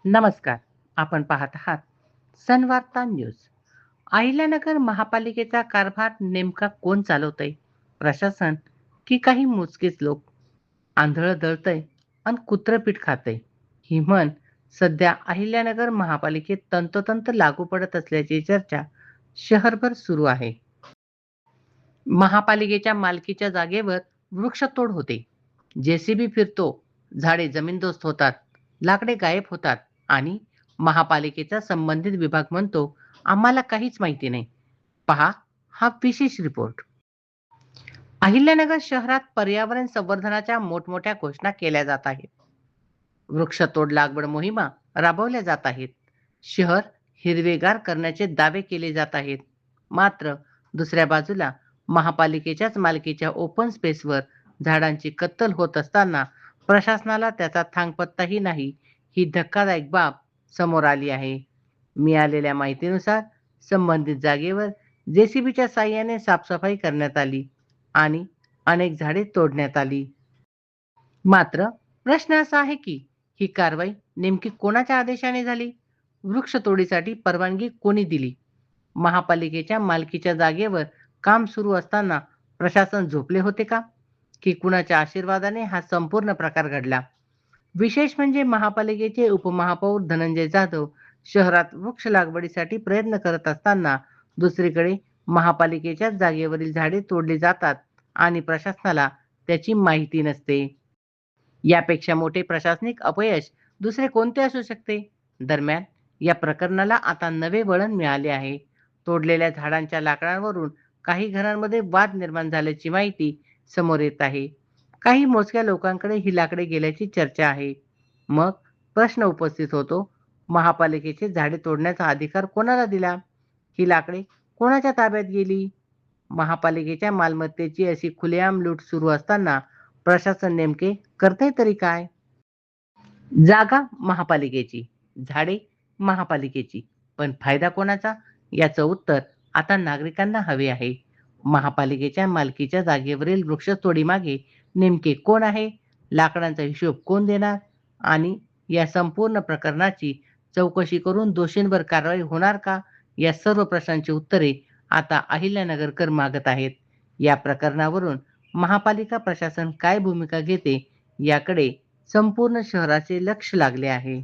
नमस्कार. आपण पाहत आहात सनवार्ता न्यूज. अहिल्यानगर महापालिकेचा कारभार नेमका कोण चालवतंय? प्रशासन की काही मोजकेच लोक? आंधळं दळतंय आणि कुत्रं पीठ खातंय, ही म्हण सध्या अहिल्यानगर महापालिकेत तंतोतंत लागू पडत असल्याची चर्चा शहरभर सुरू आहे. महापालिकेच्या मालकीच्या जागेवर वृक्षतोड होते, जेसीबी फिरतो, झाडे जमीनदोस्त होतात, लाकडे गायब होतात आणि महापालिकेचा संबंधित विभाग म्हणतो, आम्हाला काहीच माहिती नाही. पहा हा विशेष रिपोर्ट. अहिल्यानगर शहरात पर्यावरण संवर्धनाच्या मोठमोठ्या घोषणा केल्या जात आहेत. वृक्षतोड लागवड मोहिमा राबवल्या जात आहेत. शहर हिरवेगार करण्याचे दावे केले जात आहेत. मात्र दुसऱ्या बाजूला महापालिकेच्याच मालकीच्या ओपन स्पेसवर झाडांची कत्तल होत असताना प्रशासनाला त्याचा थांगपत्ताही नाही, ही धक्कादायक बाब समोर आली आहे. मिळालेल्या माहितीनुसार संबंधित जागेवर जेसीबीच्या साहाय्याने साफसफाई करण्यात आली आणि अनेक झाडे तोडण्यात आली. मात्र प्रश्न असा आहे की ही कारवाई नेमकी कोणाच्या आदेशाने झाली? वृक्षतोडीसाठी परवानगी कोणी दिली? महापालिकेच्या मालकीच्या जागेवर काम सुरू असताना प्रशासन झोपले होते का? की कुणाच्या आशीर्वादाने हा संपूर्ण प्रकार घडला? विशेष म्हणजे महापालिकेचे उपमहापौर धनंजय जाधव शहरात वृक्ष लागवडीसाठी प्रयत्न करत असताना दुसरीकडे महापालिकेच्याच जागेवरील झाडे तोडली जातात आणि प्रशासनाला त्याची माहिती नसते. यापेक्षा मोठे प्रशासनिक अपयश दुसरे कोणते असू शकते? दरम्यान या प्रकरणाला आता नवे वळण मिळाले आहे. तोडलेल्या झाडांच्या लाकडांवरून काही घरांमध्ये वाद निर्माण झाल्याची माहिती समोर येत आहे. काही मोजक्या लोकांकडे ही लाकडे गेल्याची चर्चा आहे. मग प्रश्न उपस्थित होतो, महापालिकेचे झाडे तोडण्याचा अधिकार कोणाला दिला? ही लाकडे कोणाच्या ताब्यात गेली? महापालिकेच्या मालमत्तेची अशी खुलेआम लूट सुरू असताना प्रशासन नेमके करते तरी काय? जागा महापालिकेची, झाडे महापालिकेची, पण फायदा कोणाचा? याचं उत्तर आता नागरिकांना हवे आहे. महापालिकेच्या मालकीच्या जागेवरील वृक्षतोडीमागे नेमके कोण आहे? लाकडांचा हिशोब कोण देणार? आणि या संपूर्ण प्रकरणाची चौकशी करून दोषींवर कारवाई होणार का? या सर्व प्रश्नांची उत्तरे आता अहिल्यानगरकर मागत आहेत. या प्रकरणावरून महापालिका प्रशासन काय भूमिका घेते याकडे संपूर्ण शहराचे लक्ष लागले आहे.